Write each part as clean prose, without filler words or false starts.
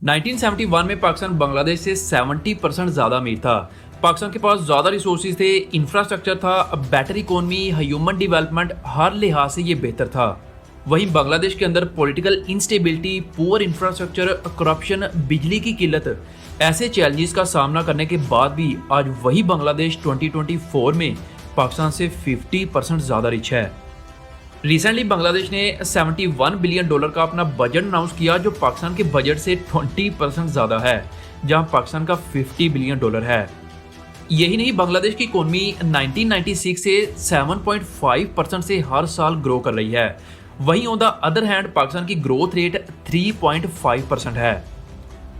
1971 में पाकिस्तान बांग्लादेश से 70% ज़्यादा अमीर था। पाकिस्तान के पास ज़्यादा रिसोर्सेज थे, इंफ्रास्ट्रक्चर था, बेटर इकोनॉमी, ह्यूमन डेवलपमेंट, हर लिहाज से ये बेहतर था। वहीं बांग्लादेश के अंदर political instability, poor infrastructure, corruption, बिजली की किल्लत, ऐसे चैलेंजेस का सामना करने के बाद भी आज वही बांग्लादेश 2024 में पाकिस्तान से 50% ज़्यादा रिच है। रिसेंटली बांग्लादेश ने $71 बिलियन का अपना बजट अनाउंस किया, जो पाकिस्तान के बजट से 20% ज़्यादा है, जहां पाकिस्तान का $50 बिलियन है। यही नहीं, बांग्लादेश की इकोनॉमी 1996 से 7.5% से हर साल ग्रो कर रही है। वहीं on the other hand Pakistan की ग्रोथ रेट 3.5% है।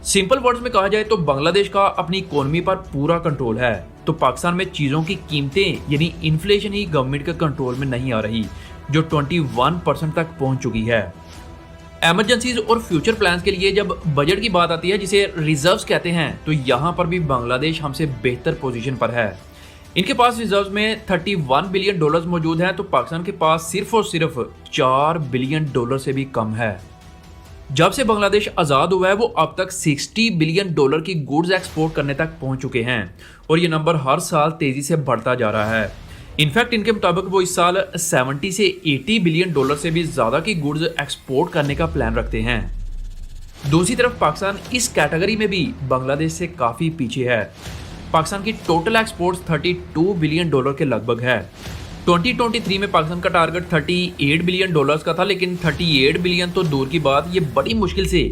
सिंपल वर्ड्स में कहा जाए तो बांग्लादेश का अपनी इकोनॉमी पर पूरा कंट्रोल है, तो पाकिस्तान में चीज़ों की कीमतें यानी इन्फ्लेशन ही गवर्नमेंट के कंट्रोल में नहीं आ रही, जो 21% तक पहुंच चुकी है। एमरजेंसीज और फ्यूचर प्लान्स के लिए जब बजट की बात आती है, जिसे रिजर्व्स कहते हैं, तो यहाँ पर भी बांग्लादेश हमसे बेहतर पोजीशन पर है। इनके पास रिजर्व्स में $31 बिलियन मौजूद हैं, तो पाकिस्तान के पास सिर्फ और सिर्फ $4 बिलियन से भी कम है। जब से बांग्लादेश आज़ाद हुआ है, वो अब तक $60 बिलियन की गुड्स एक्सपोर्ट करने तक पहुंच चुके हैं, और ये नंबर हर साल तेज़ी से बढ़ता जा रहा है। इनफैक्ट इनके मुताबिक वो इस साल 70 से 80 बिलियन से भी ज़्यादा की गुड्स एक्सपोर्ट करने का प्लान रखते हैं। दूसरी तरफ पाकिस्तान इस कैटेगरी में भी बांग्लादेश से काफ़ी पीछे है। पाकिस्तान की टोटल एक्सपोर्ट्स $32 बिलियन के लगभग है। 2023 में पाकिस्तान का टारगेट $38 बिलियन का था, लेकिन 38 बिलियन तो दूर की बात, ये बड़ी मुश्किल से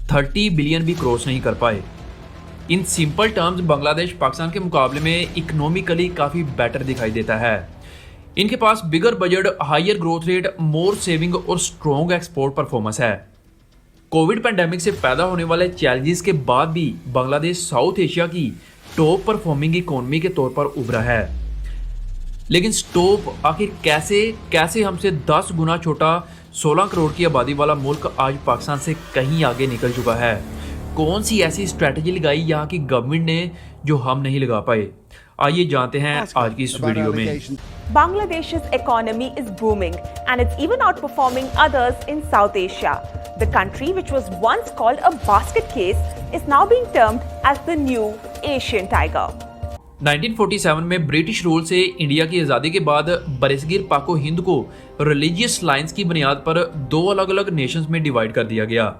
30 बिलियन भी क्रॉस नहीं कर पाए। In simple terms Bangladesh Pakistan के मुकाबले में इकोनॉमिकली काफ़ी बेटर दिखाई देता है। इनके पास बिगर बजट, हायर ग्रोथ रेट, मोर सेविंग और स्ट्रॉन्ग एक्सपोर्ट परफॉर्मेंस है। कोविड पैंडेमिक से पैदा होने वाले चैलेंजेस के बाद भी बांग्लादेश साउथ एशिया की टॉप परफॉर्मिंग इकोनॉमी के तौर पर उभरा है। लेकिन स्टॉप आखिर कैसे हमसे 10 गुना छोटा 16 करोड़ की आबादी वाला मुल्क आज पाकिस्तान से कहीं आगे निकल चुका है? कौन सी ऐसी स्ट्रैटेजी लगाई यहाँ की गवर्नमेंट ने जो हम नहीं लगा पाए? आइए जानते हैं आज की इस वीडियो में। Bangladesh's economy is booming and it's even outperforming others in South Asia. The country, which was once called a basket case, is now being termed as the new Asian tiger. 1947 में British rule से India की आज़ादी के बाद बरसगीर पाको हिंद को religious lines की बुनियाद पर दो अलग अलग नेशंस में डिवाइड कर दिया गया।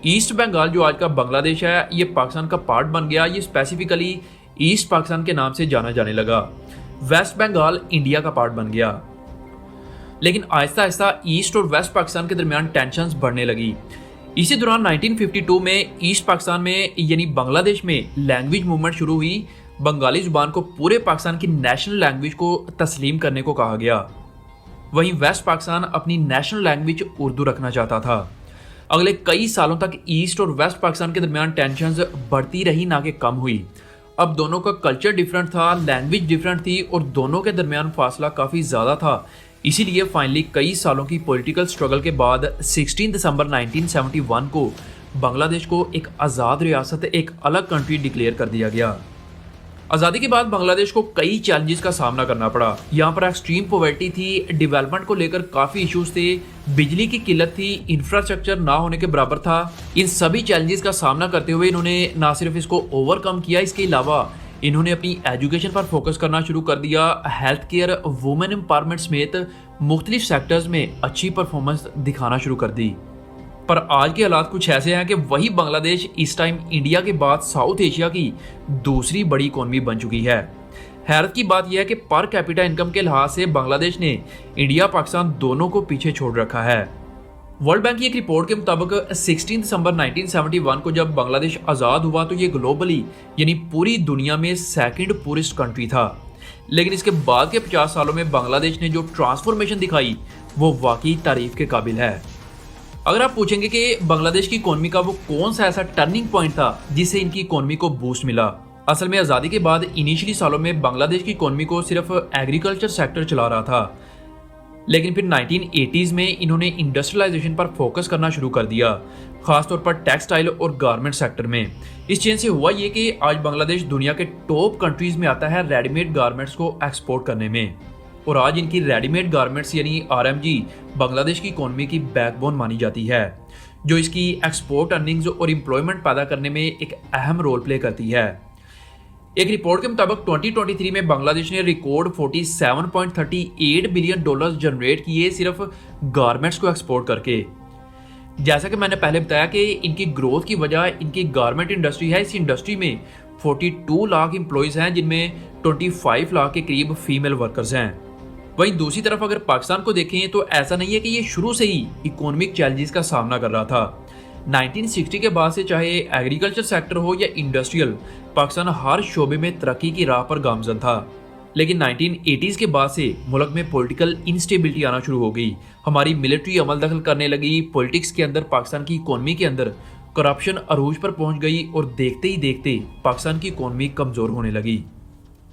ईस्ट बंगाल, जो आज का बांग्लादेश है, ये पाकिस्तान का पार्ट बन गया। ये स्पेसिफिकली ईस्ट पाकिस्तान के नाम से जाना जाने लगा। वेस्ट बंगाल इंडिया का पार्ट बन गया। लेकिन आहिस्ता आहिस्ता ईस्ट और वेस्ट पाकिस्तान के दरमियान टेंशन्स बढ़ने लगी। इसी दौरान 1952 में ईस्ट पाकिस्तान में यानी बांग्लादेश में लैंग्वेज मूवमेंट शुरू हुई। बंगाली जुबान को पूरे पाकिस्तान की नेशनल लैंग्वेज को तस्लीम करने को कहा गया। वहीं वेस्ट पाकिस्तान अपनी नेशनल लैंग्वेज उर्दू रखना चाहता था। अगले कई सालों तक ईस्ट और वेस्ट पाकिस्तान के दरमियान टेंशन्स बढ़ती रही, ना कि कम हुई। अब दोनों का कल्चर डिफरेंट था, लैंग्वेज डिफरेंट थी, और दोनों के दरमियान फासला काफ़ी ज़्यादा था। इसीलिए फाइनली कई सालों की पॉलिटिकल स्ट्रगल के बाद 16 दिसंबर 1971 को बांग्लादेश को एक आज़ाद रियासत, एक अलग कंट्री डिक्लेयर कर दिया गया। आज़ादी के बाद बांग्लादेश को कई चैलेंजेस का सामना करना पड़ा। यहाँ पर एक्सट्रीम पॉवर्टी थी, डेवलपमेंट को लेकर काफ़ी इश्यूज थे, बिजली की किल्लत थी, इंफ्रास्ट्रक्चर ना होने के बराबर था। इन सभी चैलेंजेस का सामना करते हुए इन्होंने ना सिर्फ इसको ओवरकम किया, इसके अलावा इन्होंने अपनी एजुकेशन पर फोकस करना शुरू कर दिया। हेल्थ केयर, वुमेन एम्पावरमेंट समेत मुख्तलिफ सेक्टर्स में अच्छी परफॉर्मेंस दिखाना शुरू कर दी। पर आज के हालात कुछ ऐसे हैं कि वही बांग्लादेश इस टाइम इंडिया के बाद साउथ एशिया की दूसरी बड़ी इकोनॉमी बन चुकी है। हैरत की बात यह है कि पर कैपिटा इनकम के लिहाज से बांग्लादेश ने इंडिया पाकिस्तान दोनों को पीछे छोड़ रखा है। वर्ल्ड बैंक की एक रिपोर्ट के मुताबिक 16 दिसंबर 1971 को जब बांग्लादेश आज़ाद हुआ तो ये ग्लोबली यानी पूरी दुनिया में सेकंड पूरेस्ट कंट्री था। लेकिन इसके बाद के 50 सालों में बांग्लादेश ने जो ट्रांसफॉर्मेशन दिखाई वो वाकई तारीफ के काबिल है। अगर आप पूछेंगे कि बांग्लादेश की इकोनॉमी का वो कौन सा ऐसा टर्निंग पॉइंट था जिससे इनकी इकोनॉमी को बूस्ट मिला, असल में आज़ादी के बाद इनिशियली सालों में बांग्लादेश की इकोनॉमी को सिर्फ एग्रीकल्चर सेक्टर चला रहा था। लेकिन फिर 1980s में इन्होंने इंडस्ट्रियलाइजेशन पर फोकस करना शुरू कर दिया, खासतौर पर टेक्सटाइल और गारमेंट सेक्टर में। इस चेंज से हुआ ये कि आज बांग्लादेश दुनिया के टॉप कंट्रीज में आता है रेडीमेड गारमेंट्स को एक्सपोर्ट करने में। और आज इनकी रेडीमेड गारमेंट्स यानी आरएमजी बांग्लादेश की इकोनॉमी की बैकबोन मानी जाती है। जो इसकी एक्सपोर्ट अर्निंग्स और एम्प्लॉयमेंट पैदा करने में एक अहम रोल प्ले करती है। एक रिपोर्ट के मुताबिक 2023 में बांग्लादेश ने रिकॉर्ड 47.38 बिलियन डॉलर्स जनरेट किए सिर्फ गारमेंट्स को एक्सपोर्ट करके। जैसा कि मैंने पहले बताया कि इनकी ग्रोथ की वजह इनकी गारमेंट इंडस्ट्री है। इस इंडस्ट्री में 42 लाख एम्प्लॉयज़ हैं, जिनमें 25 लाख के करीब फीमेल वर्कर्स हैं। वहीं दूसरी तरफ अगर पाकिस्तान को देखें तो ऐसा नहीं है कि ये शुरू से ही इकोनॉमिक चैलेंजेस का सामना कर रहा था। 1960 के बाद से चाहे एग्रीकल्चर सेक्टर हो या इंडस्ट्रियल, पाकिस्तान हर शोबे में तरक्की की राह पर गामजन था। लेकिन 1980s के बाद से मुल्क में पॉलिटिकल इंस्टेबिलिटी आना शुरू हो गई। हमारी मिलिट्री अमल दखल करने लगी। पॉलिटिक्स के अंदर, पाकिस्तान की इकोनॉमी के अंदर करप्शन अरूज पर पहुंच गई और देखते ही देखते पाकिस्तान की इकोनॉमी कमज़ोर होने लगी।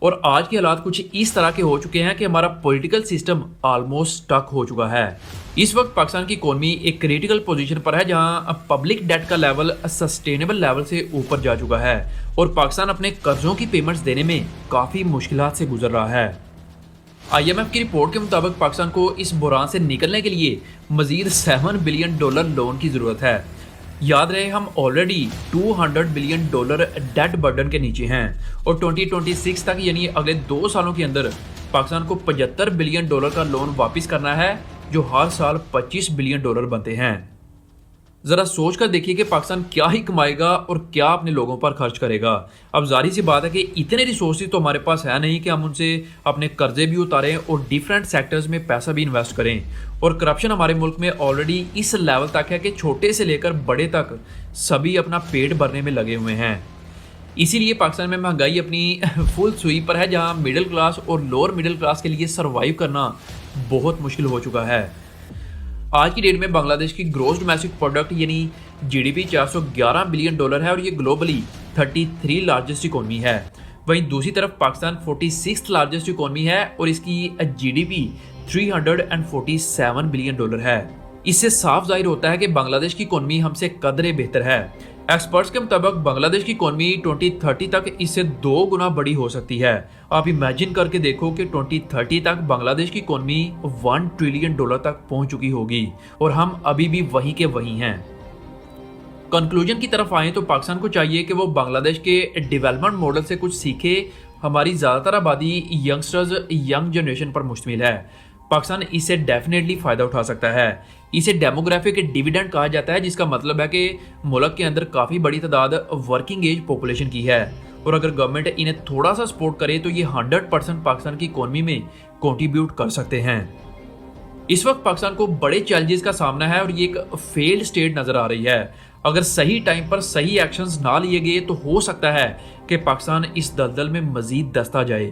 और आज के हालात कुछ इस तरह के हो चुके हैं कि हमारा पॉलिटिकल सिस्टम ऑलमोस्ट स्टक हो चुका है। इस वक्त पाकिस्तान की इकोनॉमी एक क्रिटिकल पोजीशन पर है, जहां पब्लिक डेट का लेवल सस्टेनेबल लेवल से ऊपर जा चुका है और पाकिस्तान अपने कर्जों की पेमेंट्स देने में काफ़ी मुश्किलात से गुजर रहा है। IMF की रिपोर्ट के मुताबिक पाकिस्तान को इस बुरान से निकलने के लिए मजीद $7 बिलियन लोन की ज़रूरत है। याद रहे, हम ऑलरेडी $200 बिलियन डेट बर्डन के नीचे हैं और 2026 तक यानी अगले 2 सालों के अंदर पाकिस्तान को $75 बिलियन का लोन वापस करना है, जो हर साल $25 बिलियन बनते हैं। ज़रा सोच कर देखिए कि पाकिस्तान क्या ही कमाएगा और क्या अपने लोगों पर खर्च करेगा। अब जाहिर सी बात है कि इतने रिसोर्सेज तो हमारे पास है नहीं कि हम उनसे अपने कर्जे भी उतारें और डिफरेंट सेक्टर्स में पैसा भी इन्वेस्ट करें। और करप्शन हमारे मुल्क में ऑलरेडी इस लेवल तक है कि छोटे से लेकर बड़े तक सभी अपना पेट भरने में लगे हुए हैं। इसीलिए पाकिस्तान में महंगाई अपनी फुल सुई पर है, जहाँ मिडिल क्लास और लोअर मिडिल क्लास के लिए सर्वाइव करना बहुत मुश्किल हो चुका है। आज की डेट में बांग्लादेश की ग्रॉस डोमेस्टिक प्रोडक्ट यानी GDP $411 बिलियन है और ये ग्लोबली 33 लार्जेस्ट इकोनॉमी है। वहीं दूसरी तरफ पाकिस्तान 46th लार्जेस्ट इकोनॉमी है और इसकी GDP $347 बिलियन है। इससे साफ जाहिर होता है कि बांग्लादेश की इकोनॉमी हमसे कदरे बेहतर है। एक्सपर्ट्स के मुताबिक बांग्लादेश की इकोनॉमी 2030 तक इससे 2 गुना बड़ी हो सकती है। आप इमेजिन करके देखो कि 2030 तक बांग्लादेश की इकोनॉमी $1 ट्रिलियन तक पहुंच चुकी होगी और हम अभी भी वहीं के वहीं हैं। कंक्लूजन की तरफ आए तो पाकिस्तान को चाहिए कि वो बांग्लादेश के डेवलपमेंट मॉडल से कुछ सीखे। हमारी ज़्यादातर आबादी यंगस्टर्स, यंग जनरेशन पर मुश्तमिल है। पाकिस्तान इससे डेफिनेटली फ़ायदा उठा सकता है। इसे डेमोग्राफिक डिविडेंड कहा जाता है, जिसका मतलब है कि मुल्क के अंदर काफ़ी बड़ी तादाद वर्किंग एज पॉपुलेशन की है और अगर गवर्नमेंट इन्हें थोड़ा सा सपोर्ट करे तो ये 100% पाकिस्तान की इकोनॉमी में कंट्रीब्यूट कर सकते हैं। इस वक्त पाकिस्तान को बड़े चैलेंजेस का सामना है और ये एक फेल्ड स्टेट नज़र आ रही है। अगर सही टाइम पर सही एक्शंस ना लिए गए तो हो सकता है कि पाकिस्तान इस दलदल में मजीद दस्ता जाए।